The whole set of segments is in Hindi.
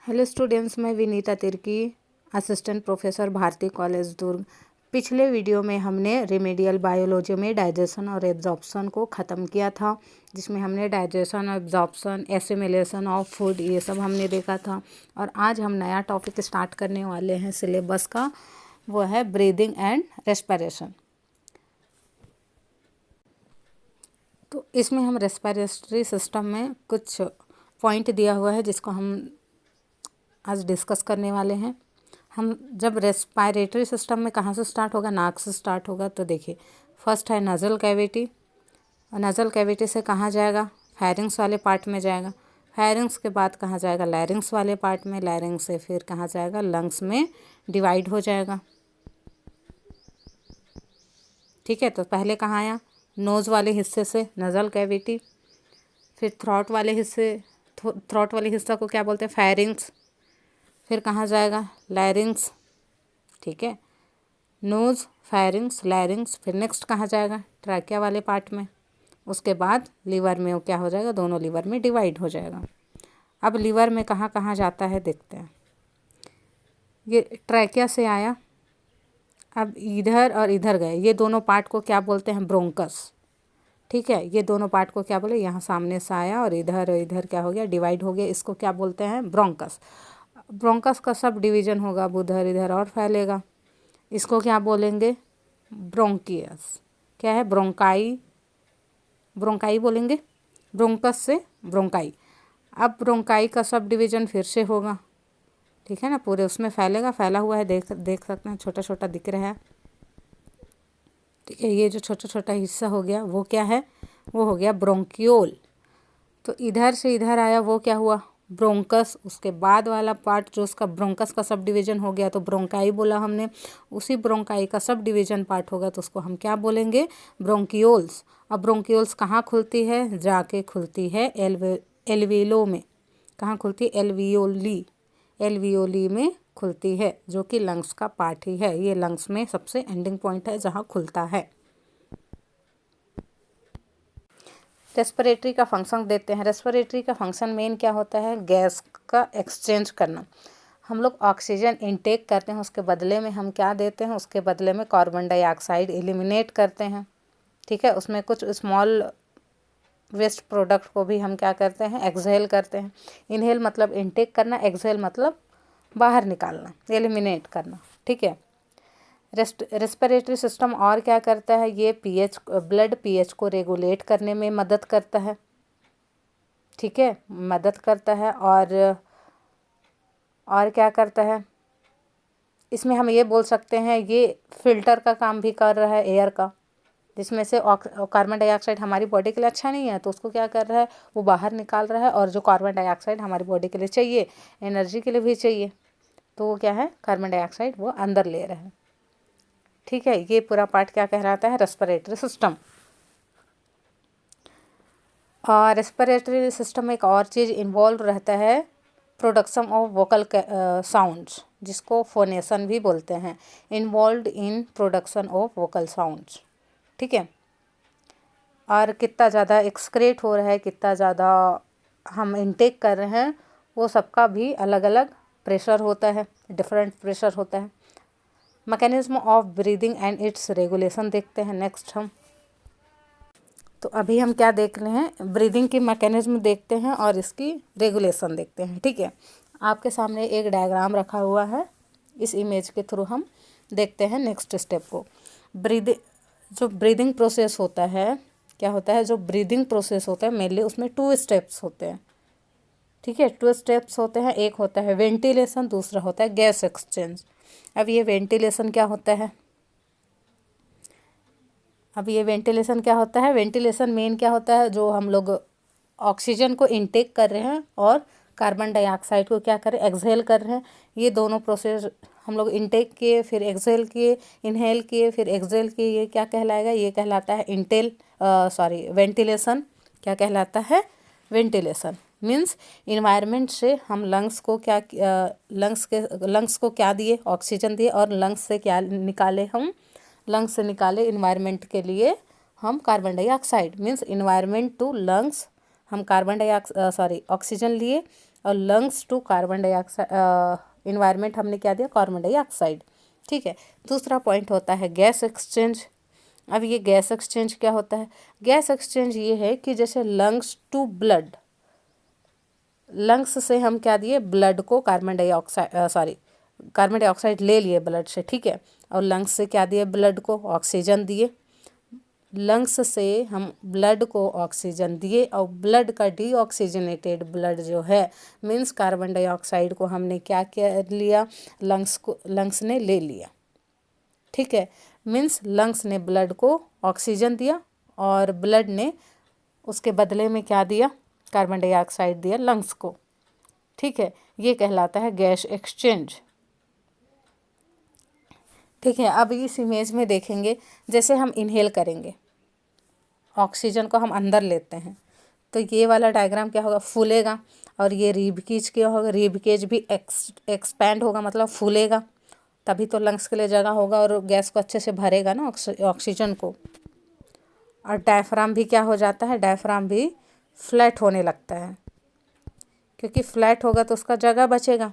हेलो स्टूडेंट्स, मैं Vinita Tirkey, assistant professor Bharti college Durg. पिछले वीडियो में हमने रिमेडियल बायोलॉजी में डाइजेशन और एब्जॉर्प्शन को ख़त्म किया था, जिसमें हमने digestion, absorption, assimilation of food ये सब हमने देखा था। और आज हम नया टॉपिक स्टार्ट करने वाले हैं सिलेबस का, वो है ब्रीदिंग एंड रेस्पिरेशन। तो इसमें हम रेस्पिरेटरी सिस्टम में कुछ पॉइंट दिया हुआ है जिसको हम आज डिस्कस करने वाले हैं। हम जब रेस्पिरेटरी सिस्टम में कहाँ से स्टार्ट होगा, नाक से स्टार्ट होगा। तो देखिए, फर्स्ट है नज़ल कैविटी, और नज़ल कैविटी से कहाँ जाएगा, फेरिंग्स वाले पार्ट में जाएगा। फेरिंग्स के बाद कहाँ जाएगा, लैरिंग्स वाले पार्ट में। लैरिंग्स से फिर कहाँ जाएगा, लंग्स में डिवाइड हो जाएगा। ठीक है, तो पहले कहाँ आया, नोज़ वाले हिस्से से नज़ल कैविटी, फिर थ्रॉट वाले हिस्सा को क्या बोलते हैं, फेरिंग्स। फिर कहाँ जाएगा, लैरिंग्स। ठीक है, नोज़, फेरिंग्स, लैरिंग्स। फिर नेक्स्ट कहाँ जाएगा, ट्रैकिया वाले पार्ट में। उसके बाद लीवर में वो क्या हो जाएगा, दोनों लीवर में डिवाइड हो जाएगा। अब लीवर में कहाँ कहाँ जाता है देखते हैं। ये ट्रैकिया से आया, अब इधर और इधर गए। ये दोनों पार्ट को क्या बोलते हैं, ब्रोंकस। ठीक है, ये दोनों पार्ट को क्या बोले, यहाँ सामने से आया और इधर क्या हो गया, डिवाइड हो गया। इसको क्या बोलते हैं, ब्रोंकस। ब्रोंकस का सब डिवीजन होगा, अब उधर इधर और फैलेगा। इसको क्या बोलेंगे, ब्रोंकियस। क्या है, ब्रोंकाई, ब्रोंकाई बोलेंगे, ब्रोंकस से ब्रोंकाई। अब ब्रोंकाई का सब डिवीजन फिर से होगा। ठीक है ना, पूरे उसमें फैलेगा, फैला हुआ है, देख सकते हैं, छोटा छोटा दिख रहा है। ठीक है, ये जो छोटा छोटा हिस्सा हो गया वो क्या है, वो हो गया ब्रोंकियोल। तो इधर से इधर आया, वो क्या हुआ, ब्रोंकस। उसके बाद वाला पार्ट जो उसका ब्रोंकस का सब डिवीजन हो गया तो ब्रोंकाई बोला हमने। उसी ब्रोंकाई का सब डिवीजन पार्ट होगा तो उसको हम क्या बोलेंगे, ब्रोंकियोल्स। अब ब्रोंकियोल्स कहाँ खुलती है, जाके खुलती है एल्विलो में। कहाँ खुलती है, एल्वियोली में खुलती है, जो कि लंग्स का पार्ट ही है। ये लंग्स में सबसे एंडिंग पॉइंट है जहाँ खुलता है। रेस्पिरेटरी का फंक्शन देते हैं। रेस्पिरेटरी का फंक्शन मेन क्या होता है, गैस का एक्सचेंज करना। हम लोग ऑक्सीजन इनटेक करते हैं, उसके बदले में हम क्या देते हैं, उसके बदले में कार्बन डाइऑक्साइड एलिमिनेट करते हैं। ठीक है, उसमें कुछ स्मॉल वेस्ट प्रोडक्ट को भी हम क्या करते हैं, एक्सहेल करते हैं। इनहेल मतलब इनटेक करना, एक्सहेल मतलब बाहर निकालना, एलिमिनेट करना। ठीक है, रेस्पिरेटरी सिस्टम और क्या करता है, ये पीएच, ब्लड पीएच को रेगुलेट करने में मदद करता है। ठीक है, मदद करता है। और क्या करता है, इसमें हम ये बोल सकते हैं ये फिल्टर का काम भी कर रहा है एयर का, जिसमें से कार्बन डाइऑक्साइड हमारी बॉडी के लिए अच्छा नहीं है तो उसको क्या कर रहा है, वो बाहर निकाल रहा है। और जो कार्बन डाइऑक्साइड हमारी बॉडी के लिए चाहिए, एनर्जी के लिए भी चाहिए, तो वो क्या है, कार्बन डाइऑक्साइड वो अंदर ले रहा है। ठीक है, ये पूरा पार्ट क्या कहलाता है, रेस्पिरेटरी सिस्टम। और रेस्पिरेटरी सिस्टम में एक और चीज़ इन्वॉल्व रहता है, प्रोडक्शन ऑफ वोकल साउंड्स, जिसको फोनेशन भी बोलते हैं। Involve in production of vocal sounds. ठीक है, और कितना ज़्यादा एक्सक्रेट हो रहा है, कितना ज़्यादा हम इनटेक कर रहे हैं, वो सबका भी अलग अलग प्रेशर होता है, डिफरेंट प्रेशर होता है। Mechanism of breathing and it's regulation देखते हैं नेक्स्ट हम। तो अभी हम क्या देख रहे हैं, ब्रीदिंग की मैकेनिज्म देखते हैं और इसकी रेगुलेशन देखते हैं। ठीक है, आपके सामने एक डायग्राम रखा हुआ है, इस इमेज के थ्रू हम देखते हैं नेक्स्ट स्टेप को। जो ब्रीदिंग प्रोसेस होता है, क्या होता है, जो ब्रीदिंग प्रोसेस होता है मेनली उसमें 2 स्टेप्स होते हैं। ठीक है, 2 स्टेप्स होते हैं, एक होता है वेंटिलेशन, दूसरा होता है गैस एक्सचेंज। अब ये वेंटिलेशन क्या होता है, वेंटिलेशन मेन क्या होता है, जो हम लोग ऑक्सीजन को इनटेक कर रहे हैं और कार्बन डाइऑक्साइड को क्या कर रहे हैं, एक्सहेल कर रहे हैं। ये दोनों प्रोसेस हम लोग इनटेक किए, फिर एक्सहेल किए, इनहेल किए, फिर एक्सहेल किए, ये क्या कहलाएगा, ये कहलाता है वेंटिलेशन। क्या कहलाता है, वेंटिलेशन मीन्स इन्वायरमेंट से हम लंग्स को क्या दिए, ऑक्सीजन दिए, और लंग्स से क्या निकाले, हम लंग्स से निकाले इन्वायरमेंट के लिए हम carbon dioxide. Means environment to lungs हम ऑक्सीजन लिए, और lungs to carbon dioxide, environment हमने क्या दिया, कार्बन डाइऑक्साइड। ठीक है। दूसरा पॉइंट होता है गैस एक्सचेंज। अब ये गैस एक्सचेंज क्या होता है? गैस एक्सचेंज ये है कि जैसे लंग्स टू ब्लड, लंग्स से हम क्या दिए, ब्लड को कार्बन डाइऑक्साइड ले लिए ब्लड से, ठीक है, और लंग्स से क्या दिए, ब्लड को ऑक्सीजन दिए। लंग्स से हम ब्लड को ऑक्सीजन दिए, और ब्लड का डीऑक्सीजनेटेड ब्लड जो है, मीन्स कार्बन डाइऑक्साइड को हमने क्या कर लिया, लंग्स ने ले लिया। ठीक है, मीन्स लंग्स ने ब्लड को ऑक्सीजन दिया, और ब्लड ने उसके बदले में क्या दिया, कार्बन डाइऑक्साइड दिया लंग्स को। ठीक है, ये कहलाता है गैस एक्सचेंज। ठीक है, अब इस इमेज में देखेंगे, जैसे हम इनहेल करेंगे, ऑक्सीजन को हम अंदर लेते हैं, तो ये वाला डायग्राम क्या होगा, फूलेगा, और ये रिब केज क्या होगा, रिब केज भी एक्सपैंड होगा, मतलब फूलेगा, तभी तो लंग्स के लिए जगह होगा और गैस को अच्छे से भरेगा ना, ऑक्सीजन को। और डायफ्राम भी क्या हो जाता है, डायफ्राम भी फ्लैट होने लगता है, क्योंकि फ्लैट होगा तो उसका जगह बचेगा।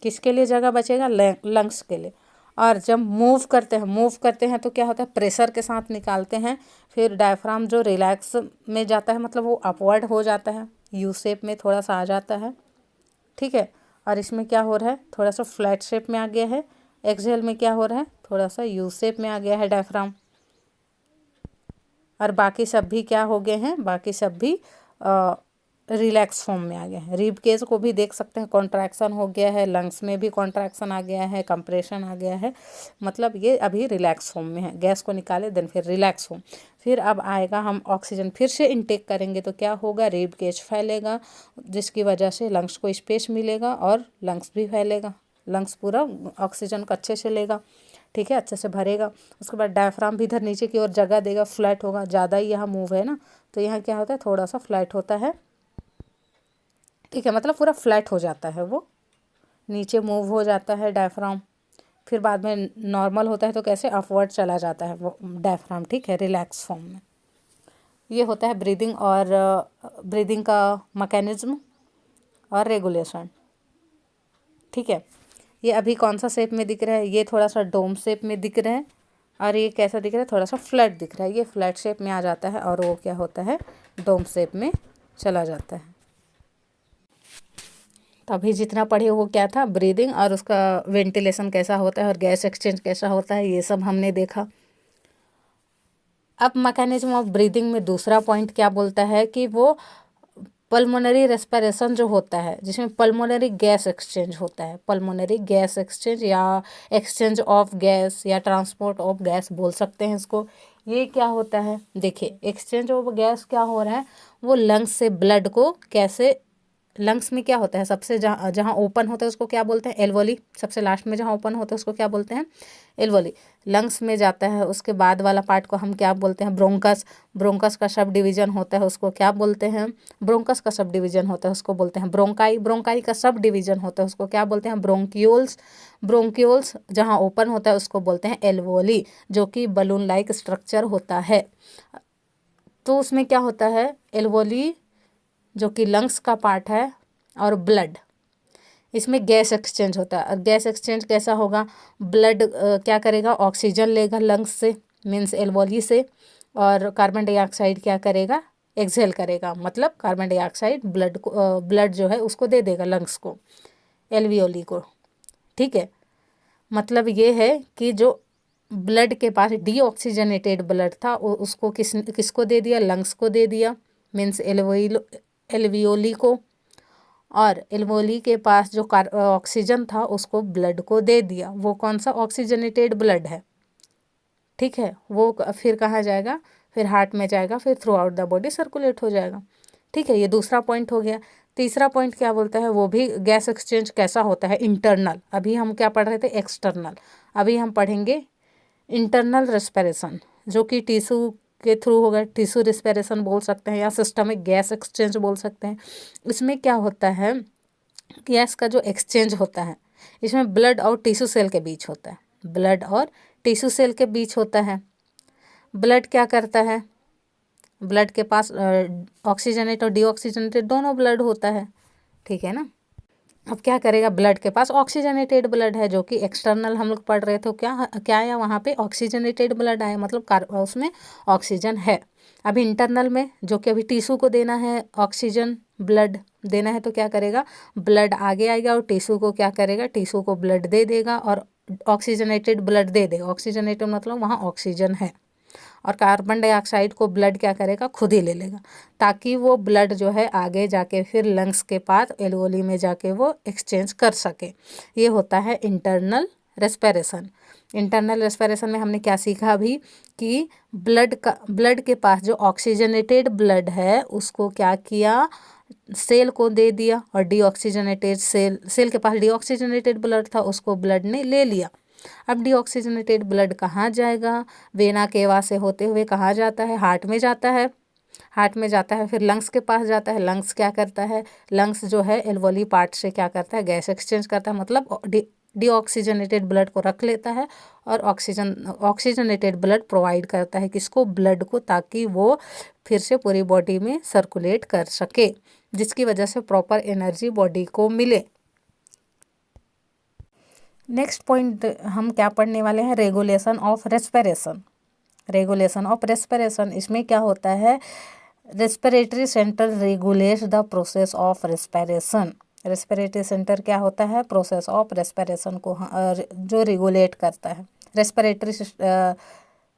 किसके लिए जगह बचेगा, लंग्स के लिए। और जब मूव करते हैं तो क्या होता है, प्रेशर के साथ निकालते हैं, फिर डायफ्राम जो रिलैक्स में जाता है, मतलब वो अपवर्ड हो जाता है, यू शेप में थोड़ा सा आ जाता है। ठीक है, और इसमें क्या हो रहा है, थोड़ा सा फ्लैट शेप में आ गया है। एक्सहेल में क्या हो रहा है, थोड़ा सा यू शेप में आ गया है डायफ्राम। और बाकी सब भी क्या हो गए हैं, बाकी सब भी रिलैक्स फॉर्म में आ गया है। रिब केज को भी देख सकते हैं, कॉन्ट्रैक्शन हो गया है, लंग्स में भी कॉन्ट्रैक्शन आ गया है, कंप्रेशन आ गया है, मतलब ये अभी रिलैक्स फॉर्म में है। गैस को निकाले देन फिर रिलैक्स फॉर्म, फिर अब आएगा, हम ऑक्सीजन फिर से इनटेक करेंगे तो क्या होगा, रिब केज फैलेगा, जिसकी वजह से लंग्स को स्पेस मिलेगा और लंग्स भी फैलेगा, लंग्स पूरा ऑक्सीजन को अच्छे से लेगा। ठीक है, अच्छे से भरेगा। उसके बाद डायफ्राम भी इधर नीचे की ओर जगह देगा, फ्लैट होगा, ज़्यादा ही यहाँ मूव है ना, तो यहाँ क्या होता है, थोड़ा सा फ्लैट होता है। ठीक है, मतलब पूरा फ्लैट हो जाता है, वो नीचे मूव हो जाता है डायफ्राम, फिर बाद में नॉर्मल होता है तो कैसे अपवर्ड चला जाता है वो डायफ्राम। ठीक है, रिलैक्स फॉर्म में। ये होता है ब्रीदिंग, और ब्रीदिंग का मैकेनिज्म और रेगुलेशन। ठीक है, ये अभी कौन सा शेप में दिख रहा है, ये थोड़ा सा डोम शेप में दिख रहा है, और ये कैसा दिख रहा है, थोड़ा सा फ्लैट दिख रहा है। ये फ्लैट शेप में आ जाता है और वो क्या होता है, डोम शेप में चला जाता है। तो अभी जितना पढ़े वो क्या था, ब्रीदिंग और उसका वेंटिलेशन कैसा होता है और गैस एक्सचेंज कैसा होता है, ये सब हमने देखा। अब मैकेनिज्म ऑफ ब्रीदिंग में दूसरा पॉइंट क्या बोलता है कि वो पल्मोनरी रेस्पिरेशन जो होता है, जिसमें पल्मोनरी गैस एक्सचेंज होता है, पल्मोनरी गैस एक्सचेंज या एक्सचेंज ऑफ गैस या ट्रांसपोर्ट ऑफ गैस बोल सकते हैं इसको। ये क्या होता है, देखिए, एक्सचेंज ऑफ गैस क्या हो रहा है, वो लंग्स से ब्लड को कैसे, लंग्स में क्या होता है, सबसे जहाँ जहाँ ओपन होता है उसको क्या बोलते हैं, एल्वोली, सबसे लास्ट में जहाँ ओपन होता है उसको क्या बोलते हैं, एल्वोली। लंग्स में जाता है, उसके बाद वाला पार्ट को हम क्या बोलते हैं, ब्रोंकस। ब्रोंकस का सब डिवीजन होता है, उसको क्या बोलते हैं, ब्रोंकस का सब डिवीजन होता है उसको बोलते हैं ब्रोंकाई। ब्रोंकाई का सब डिवीजन होता है उसको क्या बोलते हैं, ब्रोंक्यूल्स। ब्रोंक्यूल्स जहाँ ओपन होता है उसको बोलते हैं एल्वोली, जो कि बलून लाइक स्ट्रक्चर होता है। तो उसमें क्या होता है, एल्वोली जो कि लंग्स का पार्ट है, और ब्लड, इसमें गैस एक्सचेंज होता है। और गैस एक्सचेंज कैसा होगा, ब्लड क्या करेगा, ऑक्सीजन लेगा लंग्स से, मीन्स एल्वोली से, और कार्बन डाइऑक्साइड क्या करेगा, एक्सहेल करेगा, मतलब कार्बन डाइऑक्साइड ब्लड को, ब्लड जो है उसको दे देगा लंग्स को, एल्वियोली को। ठीक है, मतलब ये है कि जो ब्लड के पास डीऑक्सीजनेटेड ब्लड था उसको किसको दे दिया, लंग्स को दे दिया, मीन्स एल्वियोली को, और एल्वोली के पास जो ऑक्सीजन था उसको ब्लड को दे दिया। वो कौन सा ऑक्सीजनेटेड ब्लड है, ठीक है, वो फिर कहाँ जाएगा, फिर हार्ट में जाएगा, फिर through out the body circulate हो जाएगा। ठीक है, ये दूसरा पॉइंट हो गया। तीसरा पॉइंट क्या बोलता है, वो भी गैस एक्सचेंज कैसा होता है, इंटरनल। अभी हम क्या पढ़ रहे थे, एक्सटर्नल। अभी हम पढ़ेंगे इंटरनल रेस्पिरेशन, जो कि टिश्यू के थ्रू होगा, टिश्यू रेस्पिरेशन बोल सकते हैं या सिस्टमिक गैस एक्सचेंज बोल सकते हैं। इसमें क्या होता है, गैस का जो एक्सचेंज होता है, इसमें ब्लड और टिश्यू सेल के बीच होता है, ब्लड और टिश्यू सेल के बीच होता है। ब्लड क्या करता है, ब्लड के पास ऑक्सीजनेटेड और डीऑक्सीजनेटेड दोनों ब्लड होता है, ठीक है ना। अब क्या करेगा, ब्लड के पास ऑक्सीजनेटेड ब्लड है, जो कि एक्सटर्नल हम लोग पढ़ रहे थे, क्या आया वहाँ पे, ऑक्सीजनेटेड ब्लड आया, मतलब उसमें ऑक्सीजन है। अभी इंटरनल में जो कि अभी टिश्यू को देना है ऑक्सीजन ब्लड देना है, तो क्या करेगा, ब्लड आगे आएगा और टिश्यू को क्या करेगा, टिश्यू को ब्लड दे देगा और ऑक्सीजनेटेड ब्लड दे देगा। ऑक्सीजनेटेड मतलब वहाँ ऑक्सीजन है, और कार्बन डाइऑक्साइड को ब्लड क्या करेगा, खुद ही ले लेगा, ताकि वो ब्लड जो है आगे जाके फिर लंग्स के पास एल्वेओली में जाके वो एक्सचेंज कर सके। ये होता है इंटरनल रेस्पिरेशन। इंटरनल रेस्पिरेशन में हमने क्या सीखा अभी, कि ब्लड के पास जो ऑक्सीजनेटेड ब्लड है उसको क्या किया, सेल को दे दिया, और डीऑक्सीजनेटेड सेल के पास डीऑक्सीजनेटेड ब्लड था, उसको ब्लड ने ले लिया। अब डीऑक्सीजनेटेड ब्लड कहाँ जाएगा, वेना केवा से होते हुए कहाँ जाता है, हार्ट में जाता है। हार्ट में जाता है, फिर लंग्स के पास जाता है। लंग्स क्या करता है, लंग्स जो है एल्वोली पार्ट से क्या करता है, गैस एक्सचेंज करता है, मतलब डीऑक्सीजनेटेड ब्लड को रख लेता है और ऑक्सीजनेटेड ब्लड प्रोवाइड करता है किसको, ब्लड को, ताकि वो फिर से पूरी बॉडी में सर्कुलेट कर सके, जिसकी वजह से प्रॉपर एनर्जी बॉडी को मिले। नेक्स्ट पॉइंट हम क्या पढ़ने वाले हैं, regulation of respiration. Regulation of respiration, इसमें क्या होता है, respiratory centre regulates the process of respiration. Respiratory centre क्या होता है, प्रोसेस ऑफ रेस्पिरेशन को जो रेगुलेट करता है।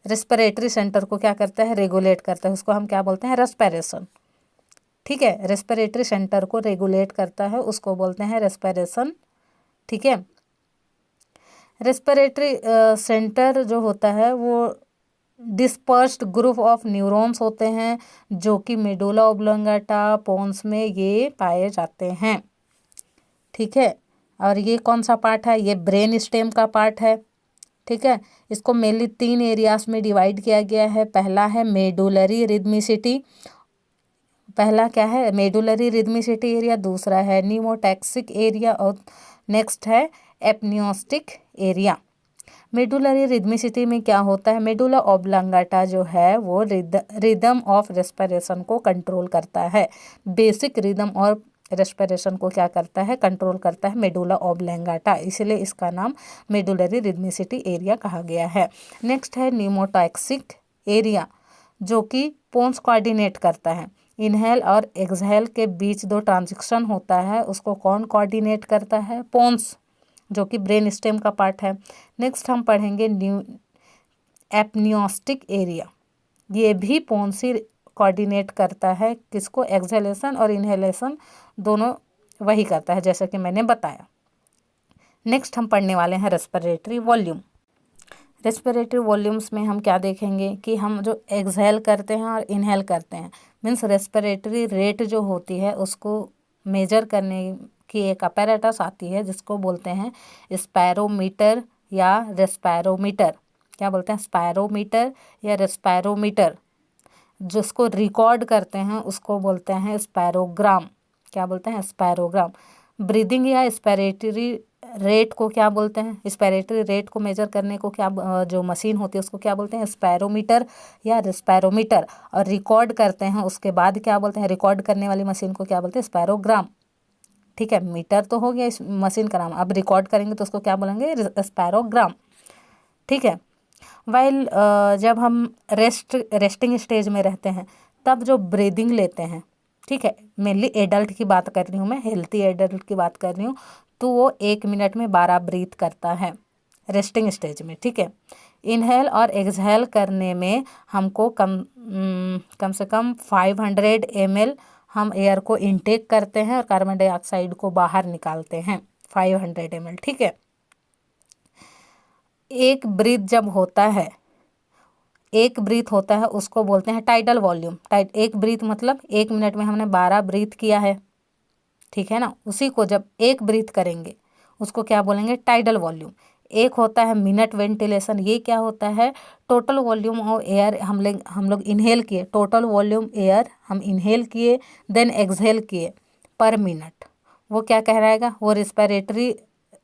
रेस्पिरेटरी सेंटर को क्या करता है, रेगुलेट करता है, उसको हम क्या बोलते हैं, रेस्पिरेशन, ठीक है। रेस्पिरेटरी सेंटर को रेगुलेट करता है, उसको बोलते हैं रेस्पिरेशन, ठीक है। रेस्पिरेटरी सेंटर जो होता है वो डिस्पर्स्ड ग्रुप ऑफ न्यूरॉन्स होते हैं, जो कि मेडुला ऑब्लोंगेटा, पोन्स में ये पाए जाते हैं, ठीक है। और ये कौन सा पार्ट है, ये ब्रेन स्टेम का पार्ट है, ठीक है। इसको मेनली 3 एरियाज में डिवाइड किया गया है। पहला है मेडुलरी रिदमिसिटी, पहला क्या है, मेडुलरी रिदमिसिटी एरिया, दूसरा है न्यूमोटैक्सिक एरिया, और नेक्स्ट है एपनियोस्टिक एरिया। मेडुलरी रिदमिसिटी में क्या होता है, मेडुला ऑब्लोंगेटा जो है वो रिदम ऑफ रेस्पिरेशन को कंट्रोल करता है। बेसिक रिदम और रेस्पिरेशन को क्या करता है, कंट्रोल करता है मेडुला ऑब्लोंगेटा, इसलिए इसका नाम मेडुलरी रिदमिसिटी एरिया कहा गया है। नेक्स्ट है न्यूमोटैक्सिक एरिया, जो कि पोन्स कोऑर्डिनेट करता है। इनहेल और एक्सहेल के बीच 2 ट्रांजिशन होता है, उसको कौन कोऑर्डिनेट करता है, पोन्स, जो कि ब्रेन स्टेम का पार्ट है। नेक्स्ट हम पढ़ेंगे एपनियोस्टिक एरिया, ये भी पोन्स ही कोऑर्डिनेट करता है, किसको, एक्सहेलेशन और इनहेलेशन दोनों वही करता है, जैसा कि मैंने बताया। नेक्स्ट हम पढ़ने वाले हैं रेस्पिरेटरी वॉल्यूम। रेस्पिरेटरी वॉल्यूम्स में हम क्या देखेंगे कि हम जो एक्सहेल करते हैं और इनहेल करते हैं, मीन्स रेस्पिरेटरी रेट जो होती है उसको मेजर करने की एक अपैरेटस आती है, जिसको बोलते हैं स्पायरोमीटर या रेस्पायरोमीटर। क्या बोलते हैं, स्पायरोमीटर या रेस्पायरोमीटर। जिसको रिकॉर्ड करते हैं उसको बोलते हैं स्पायरोग्राम। क्या बोलते हैं, स्पायरोग्राम। ब्रीदिंग या स्पायरेटरी रेट को क्या बोलते हैं, स्पायरेटरी रेट को मेजर करने को क्या, जो मशीन होती है उसको क्या बोलते हैं, स्पायरोमीटर या रेस्पायरोमीटर। और रिकॉर्ड करते हैं उसके बाद क्या बोलते हैं, रिकॉर्ड करने वाली मशीन को क्या बोलते हैं, स्पायरोग्राम, ठीक है। मीटर तो हो गया इस मशीन का नाम, अब रिकॉर्ड करेंगे तो उसको क्या बोलेंगे, स्पायरोग्राम, ठीक है। वाइल जब हम रेस्टिंग स्टेज में रहते हैं तब जो ब्रीदिंग लेते हैं, ठीक है, मेनली एडल्ट की बात कर रही हूँ मैं, हेल्थी एडल्ट की बात कर रही हूँ, तो वो 1 मिनट में 12 ब्रीथ करता है रेस्टिंग स्टेज में, ठीक है। इनहेल और एक्सहेल करने में हमको कम से कम 500 ml हम एयर को इनटेक करते हैं और कार्बन डाइऑक्साइड को बाहर निकालते हैं, 500 ml, ठीक है। एक ब्रीथ जब होता है, एक ब्रीथ होता है उसको बोलते हैं टाइडल वॉल्यूम। एक ब्रीथ मतलब 1 मिनट में हमने 12 ब्रीथ किया है, ठीक है ना। उसी को जब एक ब्रीथ करेंगे उसको क्या बोलेंगे, टाइडल वॉल्यूम। एक होता है मिनट वेंटिलेशन, ये क्या होता है, टोटल वॉल्यूम ऑफ एयर हम लोग इनहेल किए, टोटल वॉल्यूम एयर हम इनहेल किए देन एक्सहेल किए पर मिनट, वो क्या कहलाएगा, वो रेस्पिरेटरी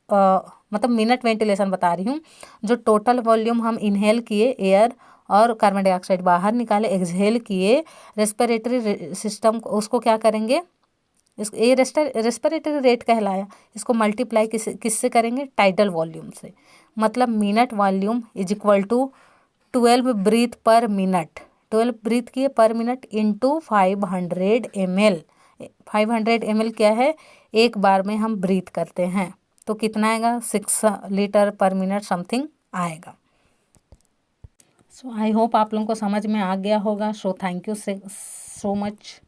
मतलब मिनट वेंटिलेशन बता रही हूँ। जो टोटल वॉल्यूम हम इनहेल किए एयर और कार्बन डाइऑक्साइड बाहर निकाले, एक्सहेल किए, रेस्पिरेटरी सिस्टम उसको क्या करेंगे, ये रेस्पिरेटरी रेट कहलाया। इसको मल्टीप्लाई किससे करेंगे, टाइडल वॉल्यूम से। मतलब minute volume is equal to 12 breath per minute, 12 breath किए per minute into 500 ml। 500 ml क्या है, एक बार में हम ब्रीथ करते हैं, तो कितना आएगा, 6 लीटर पर मिनट समथिंग आएगा। सो आई होप आप लोगों को समझ में आ गया होगा। So thank you so much.